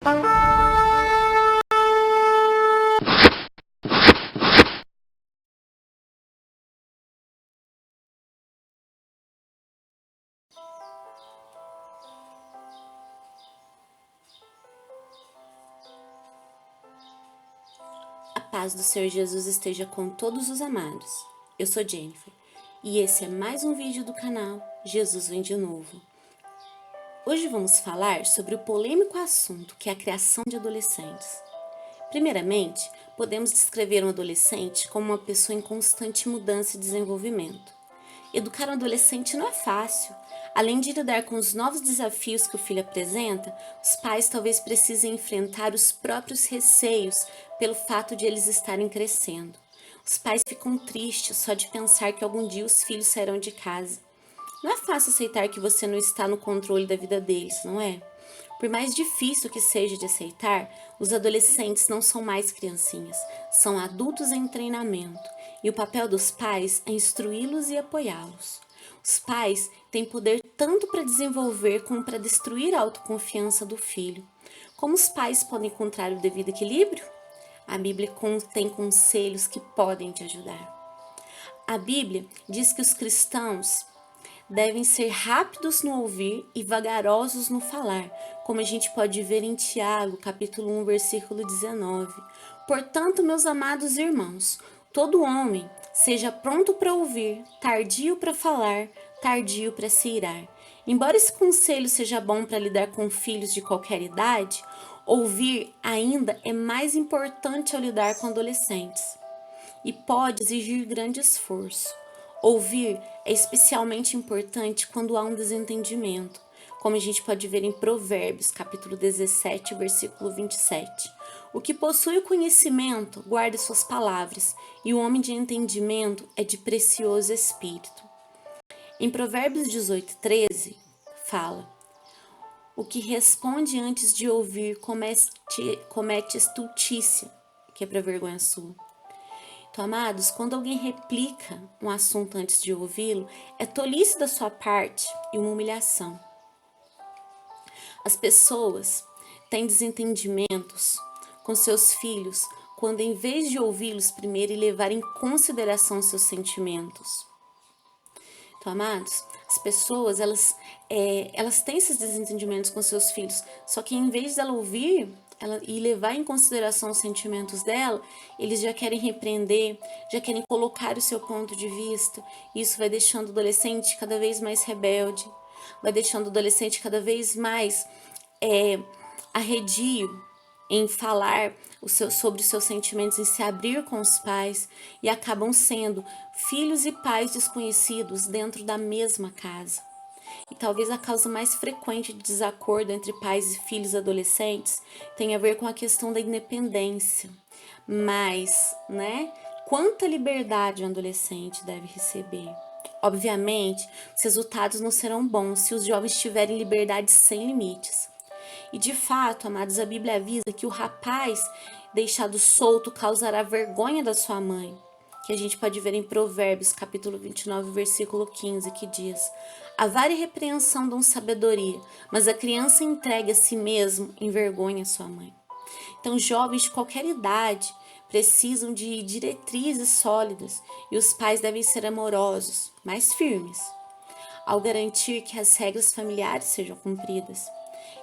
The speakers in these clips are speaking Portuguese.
A paz do Senhor Jesus esteja com todos os amados. Eu sou Jennifer e esse é mais um vídeo do canal Jesus Vem de Novo. Hoje vamos falar sobre o polêmico assunto que é a criação de adolescentes. Primeiramente, podemos descrever um adolescente como uma pessoa em constante mudança e desenvolvimento. Educar um adolescente não é fácil. Além de lidar com os novos desafios que o filho apresenta, os pais talvez precisem enfrentar os próprios receios pelo fato de eles estarem crescendo. Os pais ficam tristes só de pensar que algum dia os filhos sairão de casa. Não é fácil aceitar que você não está no controle da vida deles, não é? Por mais difícil que seja de aceitar, os adolescentes não são mais criancinhas, são adultos em treinamento, e o papel dos pais é instruí-los e apoiá-los. Os pais têm poder tanto para desenvolver como para destruir a autoconfiança do filho. Como os pais podem encontrar o devido equilíbrio? A Bíblia contém conselhos que podem te ajudar. A Bíblia diz que os cristãos devem ser rápidos no ouvir e vagarosos no falar, como a gente pode ver em Tiago, capítulo 1, versículo 19. Portanto, meus amados irmãos, todo homem seja pronto para ouvir, tardio para falar, tardio para se irar. Embora esse conselho seja bom para lidar com filhos de qualquer idade, ouvir ainda é mais importante ao lidar com adolescentes e pode exigir grande esforço. Ouvir é especialmente importante quando há um desentendimento, como a gente pode ver em Provérbios, capítulo 17, versículo 27. O que possui o conhecimento guarda suas palavras, e o homem de entendimento é de precioso espírito. Em Provérbios 18, 13, fala: o que responde antes de ouvir comete estultícia, que é para vergonha sua. Então, amados, quando alguém replica um assunto antes de ouvi-lo, é tolice da sua parte e uma humilhação. As pessoas têm desentendimentos com seus filhos quando, em vez de ouvi-los primeiro e levar em consideração seus sentimentos. Então, amados, as pessoas, elas têm esses desentendimentos com seus filhos, só que em vez dela ouvir e levar em consideração os sentimentos dela, eles já querem repreender, já querem colocar o seu ponto de vista. Isso vai deixando o adolescente cada vez mais rebelde, vai deixando o adolescente cada vez mais arredio em falar sobre os seus sentimentos, em se abrir com os pais, e acabam sendo filhos e pais desconhecidos dentro da mesma casa. E talvez a causa mais frequente de desacordo entre pais e filhos adolescentes tenha a ver com a questão da independência. Mas, quanta liberdade um adolescente deve receber? Obviamente, os resultados não serão bons se os jovens tiverem liberdade sem limites. E de fato, amados, a Bíblia avisa que o rapaz deixado solto causará vergonha da sua mãe, que a gente pode ver em Provérbios, capítulo 29, versículo 15, que diz: a vara e repreensão dão sabedoria, mas a criança entregue a si mesmo envergonha sua mãe. Então, jovens de qualquer idade precisam de diretrizes sólidas e os pais devem ser amorosos, mas firmes, ao garantir que as regras familiares sejam cumpridas.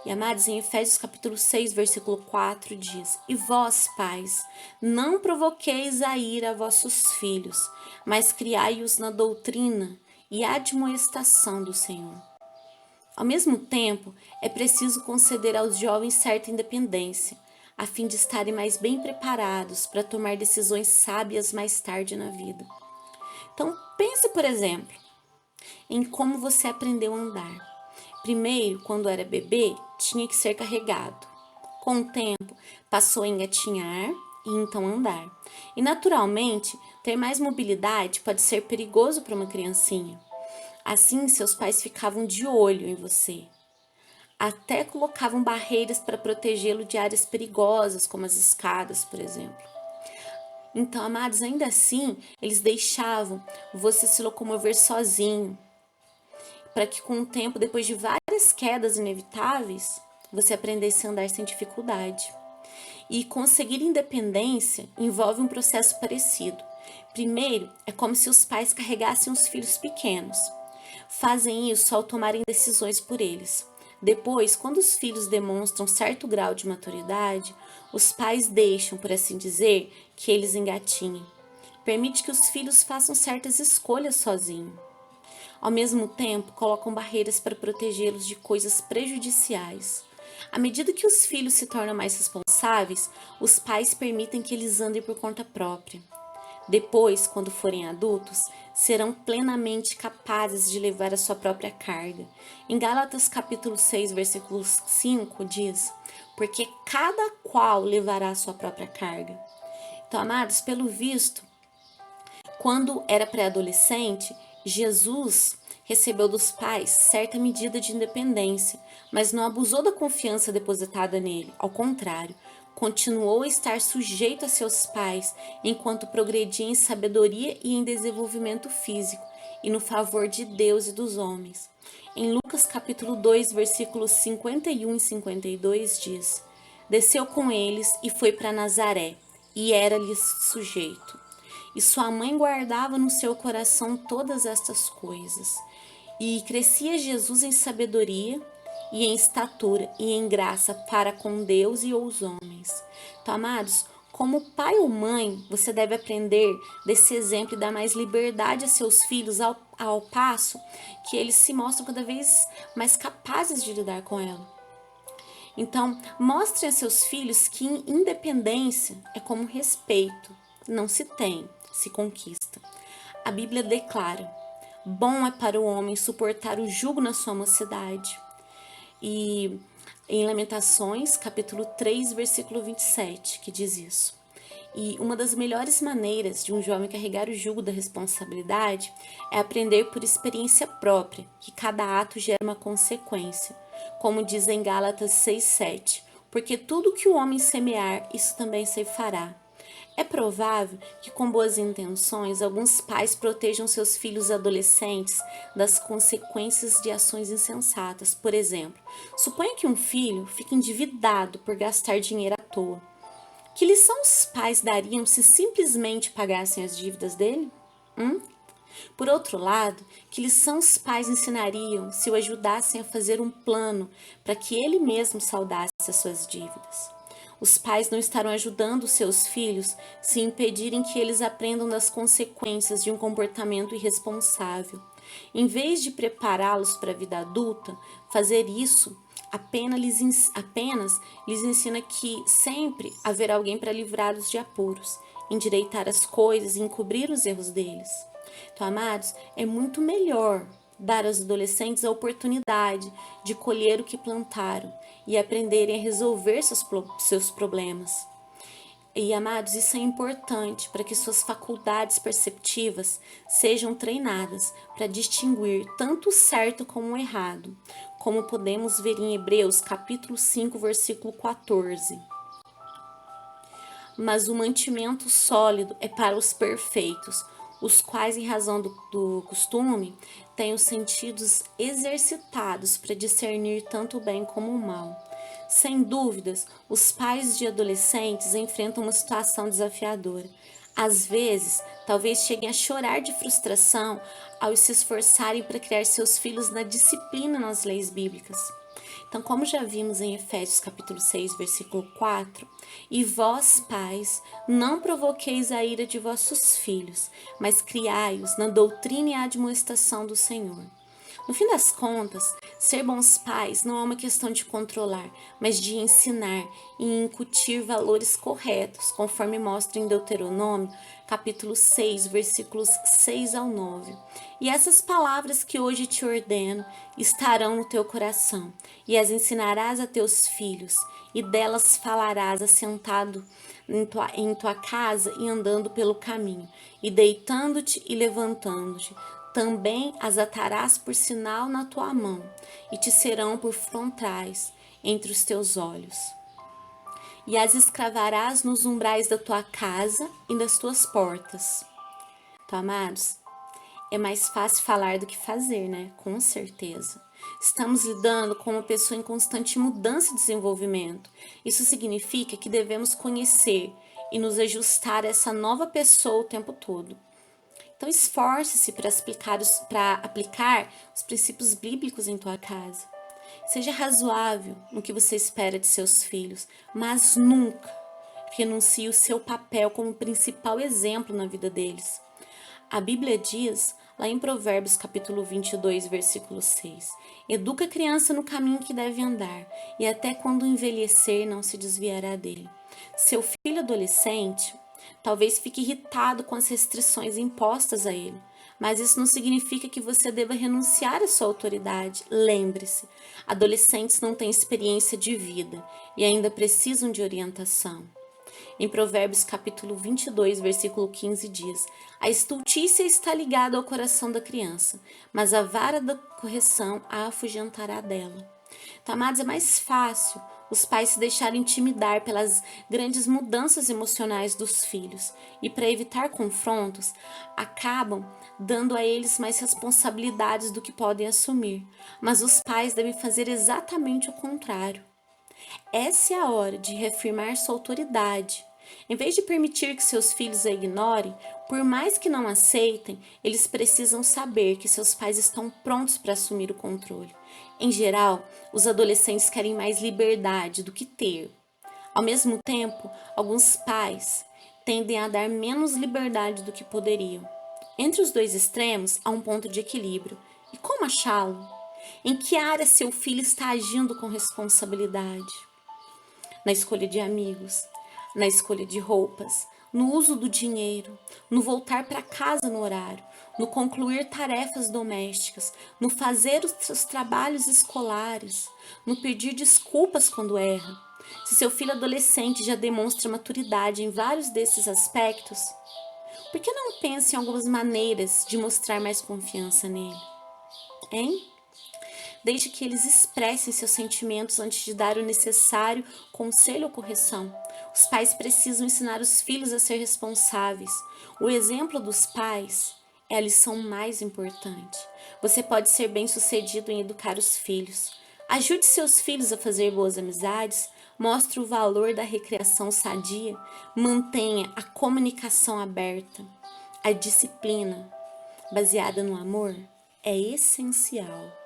E, amados, em Efésios capítulo 6, versículo 4 diz: e vós, pais, não provoqueis a ira a vossos filhos, mas criai-os na doutrina e admoestação do Senhor. Ao mesmo tempo, é preciso conceder aos jovens certa independência, a fim de estarem mais bem preparados para tomar decisões sábias mais tarde na vida. Então, pense, por exemplo, em como você aprendeu a andar. Primeiro, quando era bebê, tinha que ser carregado. Com o tempo, passou a engatinhar e então andar. E naturalmente, ter mais mobilidade pode ser perigoso para uma criancinha. Assim, seus pais ficavam de olho em você. Até colocavam barreiras para protegê-lo de áreas perigosas, como as escadas, por exemplo. Então, amados, ainda assim, eles deixavam você se locomover sozinho, para que com o tempo, depois de várias quedas inevitáveis, você aprendesse a andar sem dificuldade. E conseguir independência envolve um processo parecido. Primeiro, é como se os pais carregassem os filhos pequenos. Fazem isso ao tomarem decisões por eles. Depois, quando os filhos demonstram certo grau de maturidade, os pais deixam, por assim dizer, que eles engatinhem. Permite que os filhos façam certas escolhas sozinhos. Ao mesmo tempo, colocam barreiras para protegê-los de coisas prejudiciais. À medida que os filhos se tornam mais responsáveis, os pais permitem que eles andem por conta própria. Depois, quando forem adultos, serão plenamente capazes de levar a sua própria carga. Em Gálatas capítulo 6, versículo 5 diz: porque cada qual levará a sua própria carga. Então, amados, pelo visto, quando era pré-adolescente, Jesus recebeu dos pais certa medida de independência, mas não abusou da confiança depositada nele. Ao contrário, continuou a estar sujeito a seus pais enquanto progredia em sabedoria e em desenvolvimento físico e no favor de Deus e dos homens. Em Lucas capítulo 2, versículos 51 e 52 diz: desceu com eles e foi para Nazaré, e era-lhes sujeito. E sua mãe guardava no seu coração todas estas coisas. E crescia Jesus em sabedoria e em estatura e em graça para com Deus e os homens. Então, amados, como pai ou mãe, você deve aprender desse exemplo e dar mais liberdade a seus filhos ao passo que eles se mostram cada vez mais capazes de lidar com ela. Então, mostre a seus filhos que independência é como respeito, não se tem, se conquista. A Bíblia declara: bom é para o homem suportar o jugo na sua mocidade. E em Lamentações, capítulo 3, versículo 27, que diz isso. E uma das melhores maneiras de um jovem carregar o jugo da responsabilidade é aprender por experiência própria, que cada ato gera uma consequência, como diz em Gálatas 6:7, porque tudo que o homem semear, isso também se fará. É provável que, com boas intenções, alguns pais protejam seus filhos adolescentes das consequências de ações insensatas. Por exemplo, suponha que um filho fique endividado por gastar dinheiro à toa. Que lição os pais dariam se simplesmente pagassem as dívidas dele? Por outro lado, que lição os pais ensinariam se o ajudassem a fazer um plano para que ele mesmo saldasse as suas dívidas? Os pais não estarão ajudando seus filhos se impedirem que eles aprendam das consequências de um comportamento irresponsável. Em vez de prepará-los para a vida adulta, fazer isso apenas lhes ensina que sempre haverá alguém para livrá-los de apuros, endireitar as coisas e encobrir os erros deles. Então, amados, é muito melhor dar aos adolescentes a oportunidade de colher o que plantaram e aprenderem a resolver seus problemas. E, amados, isso é importante para que suas faculdades perceptivas sejam treinadas para distinguir tanto o certo como o errado, como podemos ver em Hebreus capítulo 5, versículo 14. Mas o mantimento sólido é para os perfeitos, os quais, em razão do costume, têm os sentidos exercitados para discernir tanto o bem como o mal. Sem dúvidas, os pais de adolescentes enfrentam uma situação desafiadora. Às vezes, talvez cheguem a chorar de frustração ao se esforçarem para criar seus filhos na disciplina nas leis bíblicas. Então, como já vimos em Efésios capítulo 6, versículo 4, e vós, pais, não provoqueis a ira de vossos filhos, mas criai-os na doutrina e admoestação do Senhor. No fim das contas, ser bons pais não é uma questão de controlar, mas de ensinar e incutir valores corretos, conforme mostra em Deuteronômio, capítulo 6, versículos 6 ao 9. E essas palavras que hoje te ordeno estarão no teu coração, e as ensinarás a teus filhos, e delas falarás assentado em tua casa e andando pelo caminho, e deitando-te e levantando-te. Também as atarás por sinal na tua mão, e te serão por frontais entre os teus olhos. E as escravarás nos umbrais da tua casa e das tuas portas. Então, amados, É mais fácil falar do que fazer, né? Com certeza. Estamos lidando com uma pessoa em constante mudança e desenvolvimento. Isso significa que devemos conhecer e nos ajustar a essa nova pessoa o tempo todo. Então, esforce-se para aplicar os princípios bíblicos em tua casa. Seja razoável no que você espera de seus filhos, mas nunca renuncie o seu papel como principal exemplo na vida deles. A Bíblia diz, lá em Provérbios capítulo 22, versículo 6, educa a criança no caminho que deve andar, e até quando envelhecer não se desviará dele. Seu filho adolescente talvez fique irritado com as restrições impostas a ele, mas isso não significa que você deva renunciar à sua autoridade. Lembre-se, adolescentes não têm experiência de vida e ainda precisam de orientação. Em Provérbios capítulo 22, versículo 15 diz: a estultícia está ligada ao coração da criança, mas a vara da correção a afugentará dela. Então, amados, é mais fácil os pais se deixarem intimidar pelas grandes mudanças emocionais dos filhos e, para evitar confrontos, acabam dando a eles mais responsabilidades do que podem assumir. Mas os pais devem fazer exatamente o contrário. Essa é a hora de reafirmar sua autoridade. Em vez de permitir que seus filhos a ignorem, por mais que não aceitem, eles precisam saber que seus pais estão prontos para assumir o controle. Em geral, os adolescentes querem mais liberdade do que ter. Ao mesmo tempo, alguns pais tendem a dar menos liberdade do que poderiam. Entre os dois extremos há um ponto de equilíbrio. E como achá-lo? Em que área seu filho está agindo com responsabilidade? Na escolha de amigos, na escolha de roupas, no uso do dinheiro, no voltar para casa no horário, no concluir tarefas domésticas, no fazer os seus trabalhos escolares, no pedir desculpas quando erra. Se seu filho adolescente já demonstra maturidade em vários desses aspectos, por que não pensa em algumas maneiras de mostrar mais confiança nele? Hein? Desde que eles expressem seus sentimentos antes de dar o necessário conselho ou correção. Os pais precisam ensinar os filhos a ser responsáveis. O exemplo dos pais é a lição mais importante. Você pode ser bem-sucedido em educar os filhos. Ajude seus filhos a fazer boas amizades, mostre o valor da recreação sadia, mantenha a comunicação aberta. A disciplina, baseada no amor, é essencial.